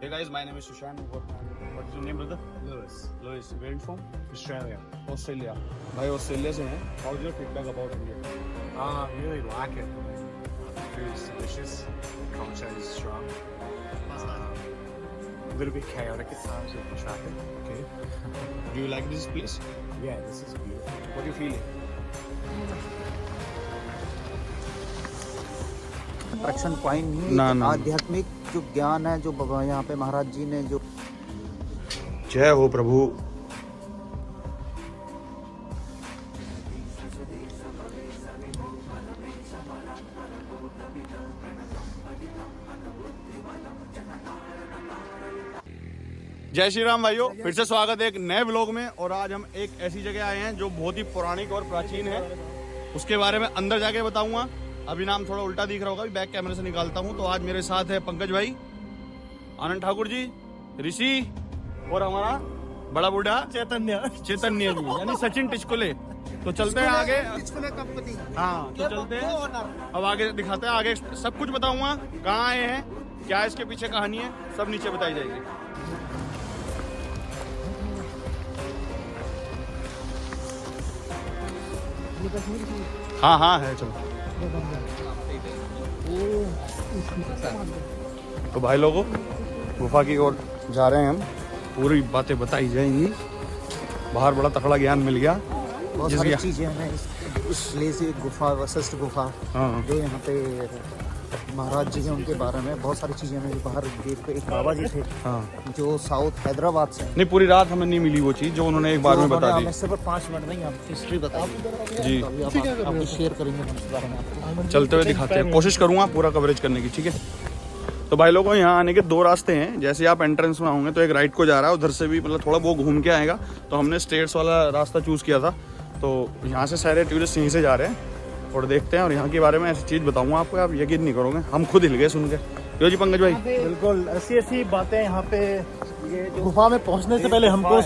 Hey guys, my name is Sushant. What is your name, brother? Lewis, Louis. Where are you from? Australia. Australia. भाई Australia से हैं. How's your feedback about India? I really like it. I mean, the food's delicious, the culture is strong. A little bit chaotic at times with the traffic. Okay. Do you like this place? Yeah, this is beautiful. What do you feel? Attraction point नहीं ना, है, ना। आध्यात्मिक जो ज्ञान है जो बाबा यहाँ पे महाराज जी ने जो जय हो प्रभु. जय श्री राम भाइयों, फिर से स्वागत है एक नए व्लॉग में. और आज हम एक ऐसी जगह आए हैं जो बहुत ही पौराणिक और प्राचीन है. उसके बारे में अंदर जाके बताऊंगा. अभी नाम थोड़ा उल्टा दिख रहा होगा, बैक कैमरे से निकालता हूं. तो आज मेरे साथ है पंकज भाई, आनंद ठाकुर जी, ऋषि और हमारा बड़ा बूढ़ा चैतन्य जी यानी सचिन टिचकुले. तो चलते हैं आगे. हाँ, तो चलते हैं अब आगे, दिखाते हैं आगे. सब कुछ बताऊंगा, कहाँ आए हैं, क्या इसके पीछे कहानी है, सब नीचे बताई जाएगी. हाँ हाँ है, चलो. तो भाई लोगों, गुफा की ओर जा रहे हैं हम. पूरी बातें बताई जाएंगी. बाहर बड़ा तगड़ा ज्ञान मिल गया. बहुत सारी चीजें हैं इस लिए से गुफा, वशिष्ठ गुफा, हाँ. जो यहाँ पे महाराज जी हैं उनके बारे में बहुत सारी चीजें हैं. जो बाहर गेट पे एक बाबा जी थे, हाँ. जो साउथ हैदराबाद से हैं. नहीं, पूरी रात हमें नहीं मिली वो चीज़ जो उन्होंने एक बार में बता दी. हमें सिर्फ 5 मिनट में आप हिस्ट्री बताइए जी. आपको शेयर करेंगे हम इस बारे में आपको. चलते हुए दिखाते हैं, कोशिश करूंगा पूरा कवरेज करने की. ठीक है. तो भाई लोगों, यहाँ आने के दो रास्ते हैं. जैसे आप एंट्रेंस में आओगे तो एक राइट को जा रहा है, उधर से भी मतलब थोड़ा वो घूम के आएगा. तो हमने स्टेट्स वाला रास्ता चूज़ किया था. तो यहाँ से सारे टूरिस्ट यहीं से जा रहे हैं और देखते हैं. और यहाँ के बारे में ऐसी चीज़ बताऊंगा आपको, आप यकीन नहीं करोगे, हम खुद हिल गए सुन के. यो जी पंकज भाई. बिल्कुल ऐसी बातें यहाँ पे ये गुफा में पहुँचने से पहले हमको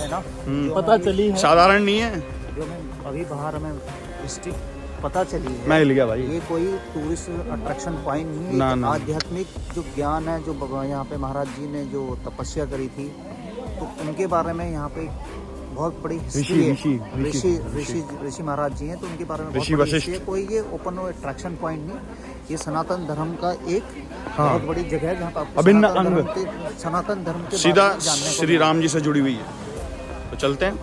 पता चली है. साधारण नहीं है. जो मैं अभी बाहर हमें हिस्ट्री पता चली है, मैं हिल गया भाई. ये कोई टूरिस्ट अट्रैक्शन पॉइंट नहीं है. ना, ना. आध्यात्मिक जो ज्ञान है जो बाबा यहाँ पे महाराज जी ने जो तपस्या करी थी, तो उनके बारे में यहाँ पे बहुत बड़ी हिस्ट्री है. ऋषि महाराज जी हैं, तो उनके बारे में बहुत बड़ी हिस्ट्री है. कोई ये ओपन अट्रैक्शन पॉइंट नहीं, ये सनातन धर्म का एक बहुत बड़ी जगह है जहाँ पर अभिन्न अंग सनातन धर्म के सीधा बारे में जानने को श्री राम जी से जुड़ी हुई है. तो चलते हैं.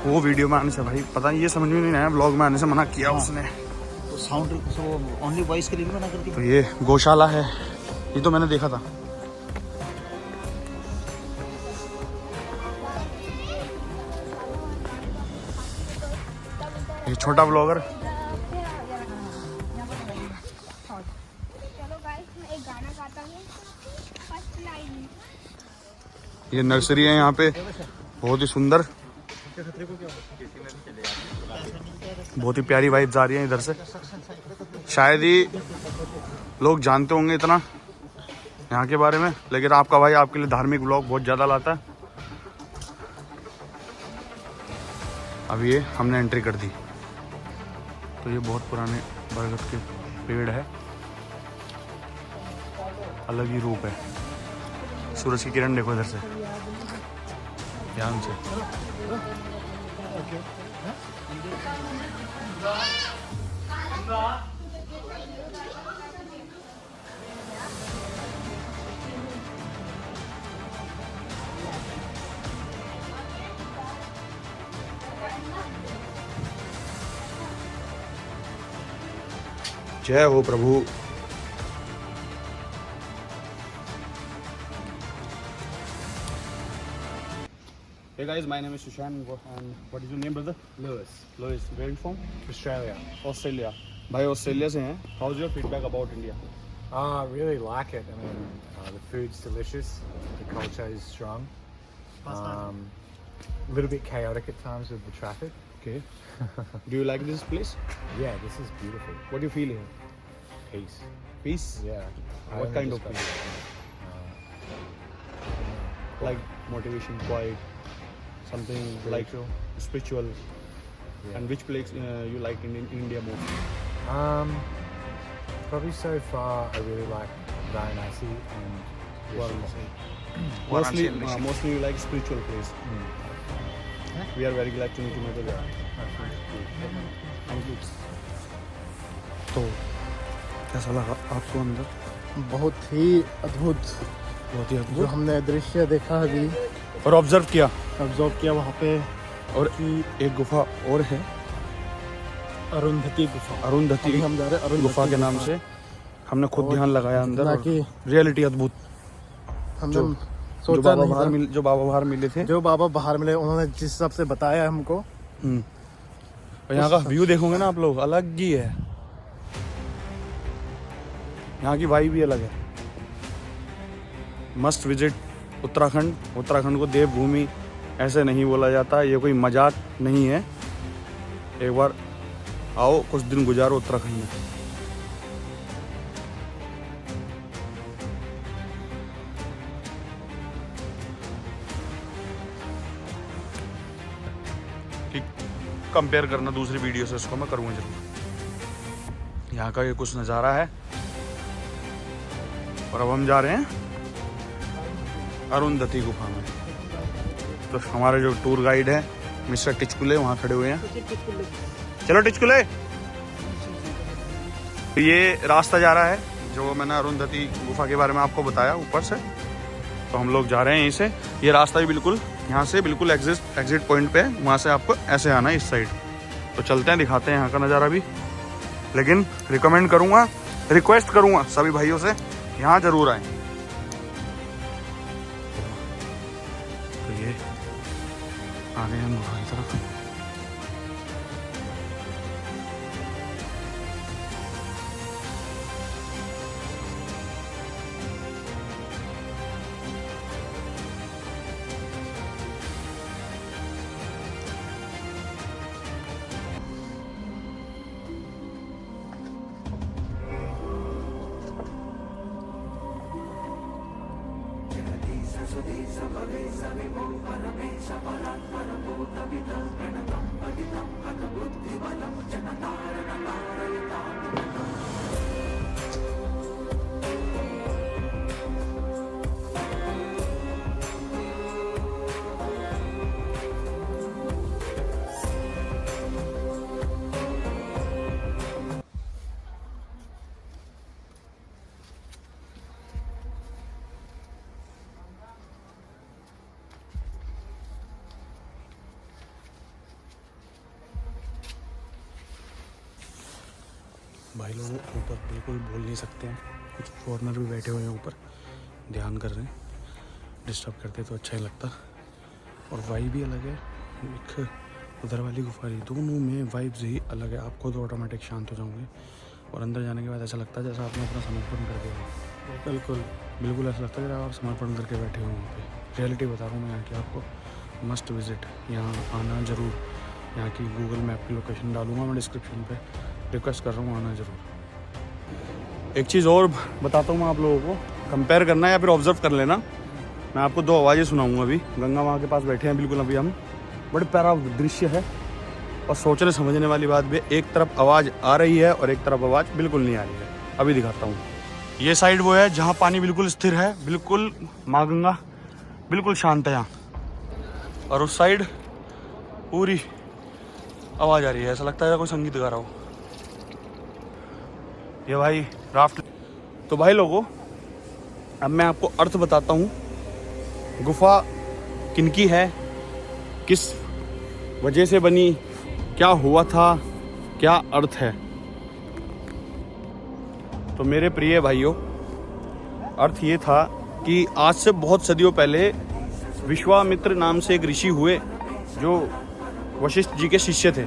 वो वीडियो में आने से भाई पता नहीं, ये समझ में नहीं आया. ब्लॉग में आने से मना किया उसने. तो साउंड ओनली वॉइस के लिए भी मना कर दिया. तो ये गौशाला है, ये तो मैंने देखा था. ये छोटा ब्लॉगर. चलो गाइस, मैं एक गाना गाता हूँ. First line. ये नर्सरी है यहाँ पे, बहुत ही सुंदर, बहुत ही प्यारी वाइब्स आ रही है इधर से. शायद ही लोग जानते होंगे इतना यहाँ के बारे में, लेकिन आपका भाई आपके लिए धार्मिक ब्लॉग बहुत ज़्यादा लाता है. अब ये हमने एंट्री कर दी. तो ये बहुत पुराने बरगद के पेड़ है, अलग ही रूप है. सूरज की किरण देखो इधर से, ध्यान से. जय हो प्रभु. Hey guys, my name is Sushant. And what is your name, brother? Lewis, Louis. Where are you from? Australia. Australia. भाई ऑस्ट्रेलिया से हैं. How's your feedback about India? I really like it. I mean, the food's delicious, the culture is strong. A little bit chaotic at times with the traffic. Okay. Do you like this place? Yeah, this is beautiful. What do you feel here? Peace. Peace? Yeah. What kind of peace? Like motivation, quiet, something like spiritual. Yeah. And which place you like in India most? Probably so far I really like Varanasi and Rishi. Mostly you like spiritual place. We are very glad to meet you, Mr. Thank you. तो कैसा लगा आपको अंदर? बहुत ही अद्भुत जो हमने दृश्य देखा अभी और ऑब्जर्व किया वहाँ पे, और एक गुफा और है, अरुंधति गुफा। अरुंधति हम जा रहे हैं अरुंधति गुफा के नाम से। हमने खुद ध्यान लगाया अंदर, ताकि रियलिटी अद्भुत। हमने जो सोचा नहीं था, जो बाबा बाहर मिले थे, जो बाबा बाहर मिले, उन्होंने जिस हिसाब से बताया हमको। और यहाँ का व्यू देखोगे ना आप लोग, अलग ही है। यहाँ की वाइब भी अलग है। Must visit Uttarakhand. उत्तराखंड को देवभूमि ऐसे नहीं बोला जाता, ये कोई मजाक नहीं है। एक बार आओ, कुछ दिन गुजारो उत्तराखंड में। कंपेयर करना दूसरी वीडियो से, इसको मैं करूँगा जरूर। यहाँ का ये कुछ नज़ारा है। और अब हम जा रहे हैं अरुंधति गुफा में। तो हमारे जो टूर गाइड है मिस्टर टिचकुले वहाँ खड़े हुए हैं। चलो टिचकुले। तो ये रास्ता जा रहा है जो मैंने अरुंधति गुफा के बारे में आपको बताया ऊपर से। तो हम लोग जा रहे हैं यहीं से। ये रास्ता भी बिल्कुल यहाँ से बिल्कुल एग्जिट पॉइंट पे है। वहाँ से आपको ऐसे आना है इस साइड। तो चलते हैं, दिखाते हैं यहाँ का नज़ारा भी। लेकिन रिकमेंड करूँगा, रिक्वेस्ट करूँगा सभी भाइयों से यहाँ ज़रूर आएँ। तो ये आ गए हम गुफा की तरफ। भाई लोग ऊपर बिल्कुल बोल नहीं सकते हैं। कुछ फॉरेनर भी बैठे हुए हैं ऊपर, ध्यान कर रहे हैं। डिस्टर्ब करते तो अच्छा ही लगता। और वाइब भी अलग है। एक उधर वाली गुफा, दोनों में वाइब्स ही अलग है। आप खुद ऑटोमेटिक शांत हो जाओगे। और अंदर जाने के बाद ऐसा लगता है जैसा आपने अपना समर्पण कर दिया हो। बिल्कुल ऐसा लगता है जैसे आप समर्पण करके बैठे हो वहाँ पे। रियलिटी बता रहा हूँ मैं यहाँ की आपको। मस्ट विजिट, यहाँ आना ज़रूर। यहाँ की गूगल मैप की लोकेशन डालूंगा मैं डिस्क्रिप्शन पे। रिक्वेस्ट कर रहा हूँ आना ज़रूर। एक चीज़ और बताता हूँ मैं आप लोगों को, कंपेयर करना या फिर ऑब्जर्व कर लेना। मैं आपको दो आवाज़ें सुनाऊँगा। अभी गंगा माँ के पास बैठे हैं बिल्कुल अभी हम। बड़े प्यारा दृश्य है और सोचने समझने वाली बात भी। एक तरफ आवाज़ आ रही है और एक तरफ आवाज़ बिल्कुल नहीं आ रही है। अभी दिखाता हूँ। ये साइड वो है जहाँ पानी बिल्कुल स्थिर है, बिल्कुल माँ गंगा बिल्कुल शांत है यहाँ। और उस साइड पूरी आवाज़ आ रही है, ऐसा लगता है कोई संगीत गा रहा हो। ये भाई राफ्ट। तो भाई लोगों, अब मैं आपको अर्थ बताता हूँ। गुफा किनकी है, किस वजह से बनी, क्या हुआ था, क्या अर्थ है। तो मेरे प्रिय भाइयों, अर्थ ये था कि आज से बहुत सदियों पहले विश्वामित्र नाम से एक ऋषि हुए जो वशिष्ठ जी के शिष्य थे।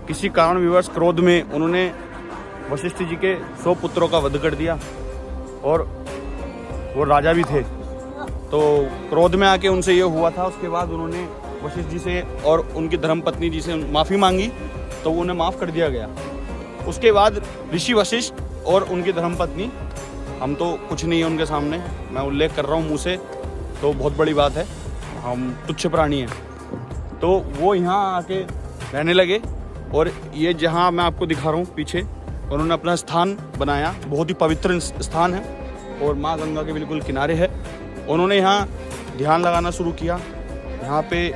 किसी कारणविवश क्रोध में उन्होंने वशिष्ठ जी के 100 पुत्रों का वध कर दिया और वो राजा भी थे। तो क्रोध में आके उनसे ये हुआ था। उसके बाद उन्होंने वशिष्ठ जी से और उनकी धर्मपत्नी जी से माफ़ी मांगी, तो उन्हें माफ़ कर दिया गया। उसके बाद ऋषि वशिष्ठ और उनकी धर्मपत्नी, हम तो कुछ नहीं है उनके सामने, मैं उल्लेख कर रहा हूँ मुँह से, तो बहुत बड़ी बात है, हम तुच्छ प्राणी हैं। तो वो यहाँ आके रहने लगे। और ये जहाँ मैं आपको दिखा रहा हूँ पीछे, उन्होंने अपना स्थान बनाया। बहुत ही पवित्र स्थान है। और माँ गंगा के बिल्कुल किनारे है। उन्होंने यहाँ ध्यान लगाना शुरू किया, यहाँ पे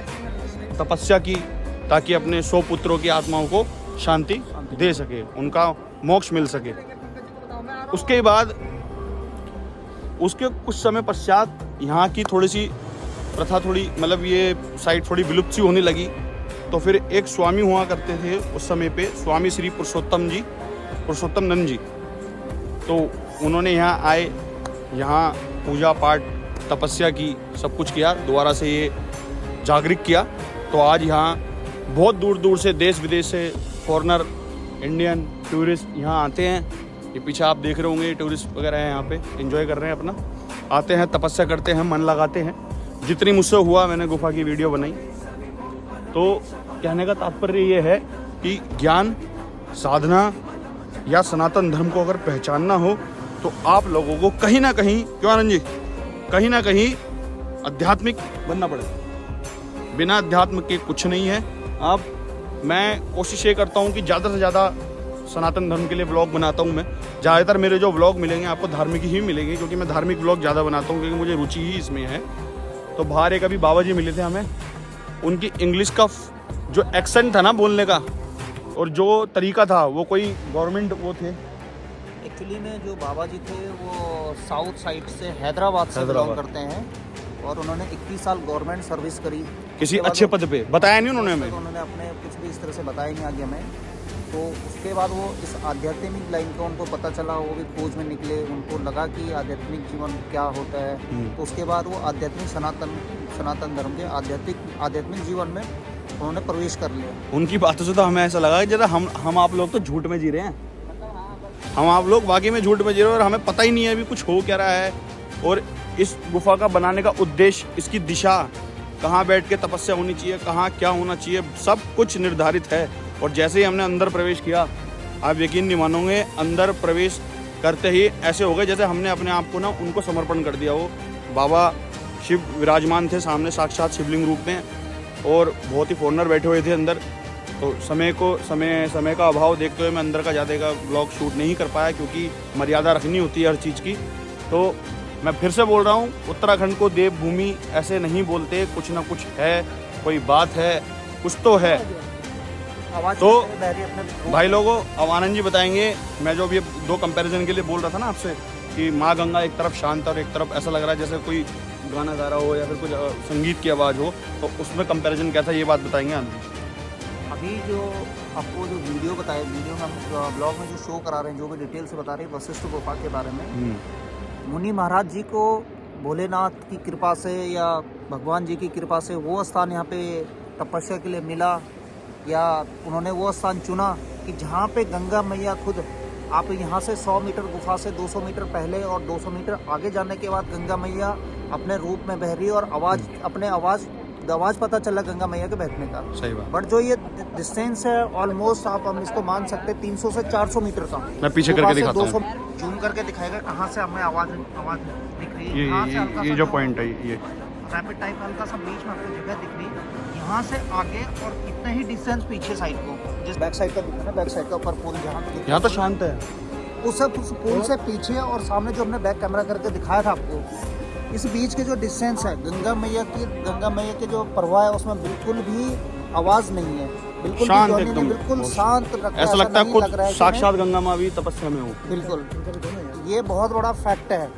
तपस्या की ताकि अपने 100 पुत्रों की आत्माओं को शांति दे सके, उनका मोक्ष मिल सके। उसके बाद उसके कुछ समय पश्चात यहाँ की थोड़ी सी प्रथा थोड़ी मतलब ये साइड थोड़ी विलुप्त सी होने लगी। तो फिर एक स्वामी हुआ करते थे उस समय पे, स्वामी श्री पुरुषोत्तम नंद जी। तो उन्होंने यहाँ आए, यहाँ पूजा पाठ तपस्या की, सब कुछ किया, दोबारा से ये जागृत किया। तो आज यहाँ बहुत दूर दूर से, देश विदेश से फॉरेनर, इंडियन टूरिस्ट यहाँ आते हैं। ये पीछे आप देख रहे होंगे, टूरिस्ट वगैरह हैं यहाँ पे, एंजॉय कर रहे हैं अपना, आते हैं, तपस्या करते हैं, मन लगाते हैं। जितनी मुझसे हुआ मैंने गुफा की वीडियो बनाई। तो कहने का तात्पर्य ये है कि ज्ञान, साधना या सनातन धर्म को अगर पहचानना हो तो आप लोगों को कहीं ना कहीं, क्यों आनंद जी, कहीं ना कहीं आध्यात्मिक बनना पड़ेगा। बिना अध्यात्म के कुछ नहीं है। अब मैं कोशिश ये करता हूँ कि ज़्यादा से ज़्यादा सनातन धर्म के लिए व्लॉग बनाता हूँ। मैं ज़्यादातर मेरे जो व्लॉग मिलेंगे आपको धार्मिक ही मिलेंगे, क्योंकि मैं धार्मिक व्लॉग ज़्यादा बनाता हूँ, क्योंकि मुझे रुचि ही इसमें है। तो बाहर एक अभी बाबा जी मिले थे हमें, उनकी इंग्लिश का जो एक्सेंट था ना बोलने का और जो तरीका था, वो कोई गवर्नमेंट वो थे। एक्चुअली में जो बाबा जी थे वो साउथ साइड से हैदराबाद से बिलोंग करते हैं और उन्होंने 21 साल गवर्नमेंट सर्विस करी किसी अच्छे पद पे, बताया नहीं उन्होंने हमें। उन्होंने अपने कुछ भी इस तरह से बताया नहीं आगे हमें। तो उसके बाद वो इस आध्यात्मिक लाइन का उनको पता चला, वो भी खोज में निकले, उनको लगा कि आध्यात्मिक जीवन क्या होता है। तो उसके बाद वो आध्यात्मिक सनातन धर्म के आध्यात्मिक जीवन में उन्होंने प्रवेश कर लिया। उनकी बातों से तो हमें ऐसा लगा कि जरा हम आप लोग तो झूठ में जी रहे हैं, हम आप लोग वाकई में झूठ में जी रहे हैं और हमें पता ही नहीं है अभी कुछ हो क्या रहा है। और इस गुफा का बनाने का उद्देश्य, इसकी दिशा, कहाँ बैठ के तपस्या होनी चाहिए, कहाँ क्या होना चाहिए, सब कुछ निर्धारित है। और जैसे ही हमने अंदर प्रवेश किया, आप यकीन नहीं मानोगे, अंदर प्रवेश करते ही ऐसे हो गए जैसे हमने अपने आप को ना उनको समर्पण कर दिया हो। बाबा शिव विराजमान थे सामने, साक्षात शिवलिंग रूप में, और बहुत ही फॉरेनर बैठे हुए थे अंदर। तो समय का अभाव देखते हुए मैं अंदर का ज़्यादा का ब्लॉग शूट नहीं कर पाया, क्योंकि मर्यादा रखनी होती है हर चीज़ की। तो मैं फिर से बोल रहा हूँ, उत्तराखंड को देवभूमि ऐसे नहीं बोलते, कुछ ना कुछ है, कोई बात है, कुछ तो है। तो भाई लोगों, अब आनंद जी बताएंगे। मैं जो अभी 2 कंपैरिजन के लिए बोल रहा था ना आपसे कि माँ गंगा एक तरफ शांत और एक तरफ ऐसा लग रहा है जैसे कोई गाना गा रहा हो या फिर कुछ संगीत की आवाज़ हो, तो उसमें कंपैरिजन क्या था, ये बात बताएंगे आनंद जी। अभी जो आपको जो वीडियो बताए, वीडियो हम ब्लॉग में जो शो करा रहे हैं, जो भी डिटेल से बता रहे हैं वशिष्ठ गुफा के बारे में, मुनि महाराज जी को भोलेनाथ की कृपा से या भगवान जी की कृपा से वो स्थान यहाँ पे तपस्या के लिए मिला, या उन्होंने वो स्थान चुना कि जहाँ पे गंगा मैया खुद, आप यहाँ से 100 मीटर गुफा से 200 मीटर पहले और 200 मीटर आगे जाने के बाद गंगा मैया अपने रूप में बह रही है और आवाज़ पता चला गंगा मैया के बहने का। सही बात। बट जो ये डिस्टेंस है ऑलमोस्ट हम इसको मान सकते हैं 300 से 400 मीटर का। मैं पीछे करके दिखाता हूँ, जूम करके दिखाएगा कहाँ से हमें आवाज़ दिख रही है। ये जो पॉइंट है, ये रैपिड टाइप हल्का सा बीच में आपको जगह दिख रही है, यहाँ से आगे और इतना ही डिस्टेंस पीछे साइड को, जिस बैक साइड का दिख रहा है ना, बैक साइड का ऊपर पुल जहाँ यहाँ तो शांत है, उस पुल से पीछे और सामने जो हमने बैक कैमरा करके दिखाया था आपको, इस बीच के जो डिस्टेंस है, गंगा मैया के जो प्रवाह है उसमें बिल्कुल भी आवाज़ नहीं है, बिल्कुल शांत, भी एकदम बिल्कुल शांत, ऐसा लगता है कुछ साक्षात गंगा माँ भी तपस्या में हो। बिल्कुल, ये बहुत बड़ा फैक्ट है।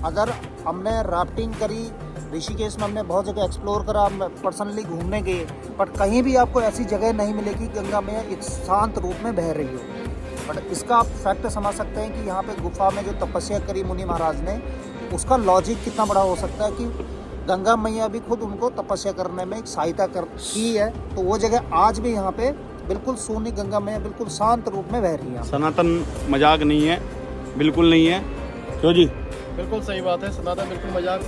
अगर हमने राफ्टिंग करी, ऋषिकेश में हमने बहुत जगह एक्सप्लोर करा, हम पर्सनली घूमने गए, बट कहीं भी आपको ऐसी जगह नहीं मिलेगी गंगा मैया एक शांत रूप में बह रही हो। बट इसका आप फैक्ट समझ सकते हैं कि यहाँ पे गुफा में जो तपस्या करी मुनि महाराज ने, उसका लॉजिक कितना बड़ा हो सकता है कि गंगा मैया भी खुद उनको तपस्या करने में एक सहायता की है। तो वो जगह आज भी यहाँ पे बिल्कुल सोनी गंगा मैया बिल्कुल शांत रूप में बह रही है। सनातन मजाक नहीं है, बिल्कुल नहीं है, क्यों जी? बिल्कुल सही बात है, सनातन बिल्कुल मजाक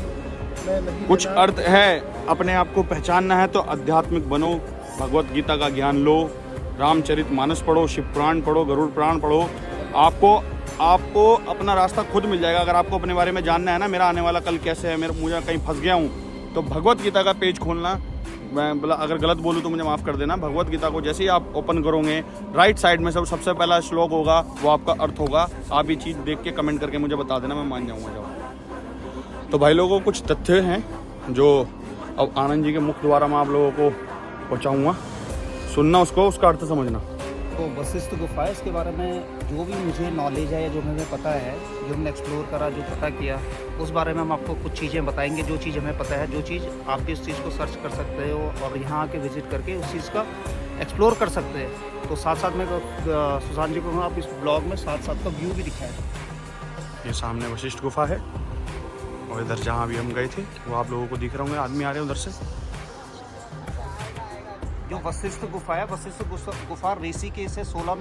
में नहीं। कुछ अर्थ है, अपने आप को पहचानना है तो आध्यात्मिक बनो, भगवत गीता का ज्ञान लो, रामचरितमानस पढ़ो, शिव पुराण पढ़ो, गरुड़ पुराण पढ़ो। आपको अपना रास्ता खुद मिल जाएगा। अगर आपको अपने बारे में जानना है ना, मेरा आने वाला कल कैसे है, मुझे कहीं फंस गया हूँ, तो भगवत गीता का पेज खोलना, मैं अगर गलत बोलूँ तो मुझे माफ़ कर देना। भगवत गीता को जैसे ही आप ओपन करोगे राइट साइड में सबसे पहला श्लोक होगा, वो आपका अर्थ होगा। आप ये चीज़ देख के कमेंट करके मुझे बता देना, मैं मान जाऊँगा जब। तो भाई लोगों कुछ तथ्य हैं जो अब आनंद जी के मुख द्वारा मैं आप लोगों को पहुँचाऊँगा। सुनना उसको, उसका अर्थ समझना। तो वशिष्ठ गुफा है, इसके बारे में जो भी मुझे नॉलेज है या जो हमें पता है, जो हमने एक्सप्लोर करा, जो पता किया, उस बारे में हम आपको कुछ चीज़ें बताएंगे। जो चीज़ हमें पता है, जो चीज़ आप भी उस चीज़ को सर्च कर सकते हो और यहाँ आके विजिट करके उस चीज़ का एक्सप्लोर कर सकते हैं। तो साथ साथ में सुशांत जी को आप इस ब्लॉग में साथ साथ का व्यू भी दिखाएं। ये सामने वशिष्ठ गुफा है और इधर जहाँ भी हम गए थे वो आप लोगों को दिख रहे होंगे, आदमी आ रहे हैं उधर से। जो वशिष्ठ गुफा है, वशिष्ठ गुफा ऋषिकेश से 16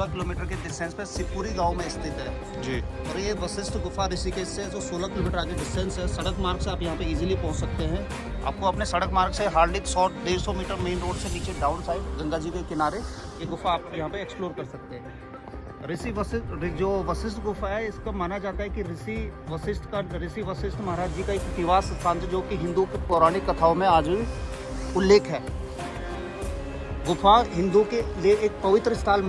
किलोमीटर के डिस्टेंस पे शिवपुरी गांव में स्थित है जी। और ये वशिष्ठ गुफा ऋषिकेश से जो 16 किलोमीटर आगे डिस्टेंस है, सड़क मार्ग से आप यहाँ पे इजीली पहुँच सकते हैं। आपको अपने सड़क मार्ग से हार्डली 100-150 मीटर मेन रोड से नीचे डाउन साइड गंगा जी के किनारे ये गुफा आप यहाँ पे एक्सप्लोर कर सकते हैं। जो वशिष्ठ गुफा है, इसका माना जाता है कि ऋषि वशिष्ठ महाराज जी का एक निवास स्थान है, जो कि हिंदू की पौराणिक कथाओं में आज भी उल्लेख है। गुफा हिंदू के लिए एक पवित्र स्थान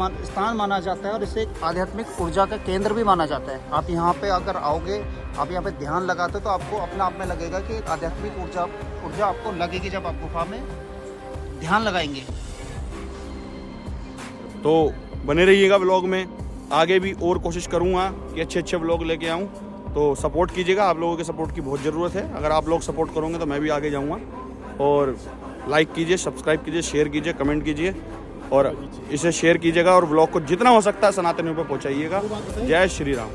माना जाता है और इसे एक आध्यात्मिक ऊर्जा का केंद्र भी माना जाता है। आप यहाँ पे अगर आओगे, आप यहाँ पे ध्यान लगाते हो तो आपको अपने आप में लगेगा कि एक आध्यात्मिक ऊर्जा आपको लगेगी जब आप गुफा में ध्यान लगाएंगे। तो बने रहिएगा व्लॉग में, आगे भी और कोशिश करूँगा कि अच्छे व्लॉग लेके आऊँ। तो सपोर्ट कीजिएगा, आप लोगों के सपोर्ट की बहुत ज़रूरत है। अगर आप लोग सपोर्ट करोगे तो मैं भी आगे जाऊँगा। और लाइक कीजिए, सब्सक्राइब कीजिए, शेयर कीजिए, कमेंट कीजिए और इसे शेयर कीजिएगा और व्लॉग को जितना हो सकता है सनातनियों पर पहुँचाइएगा। जय श्री राम।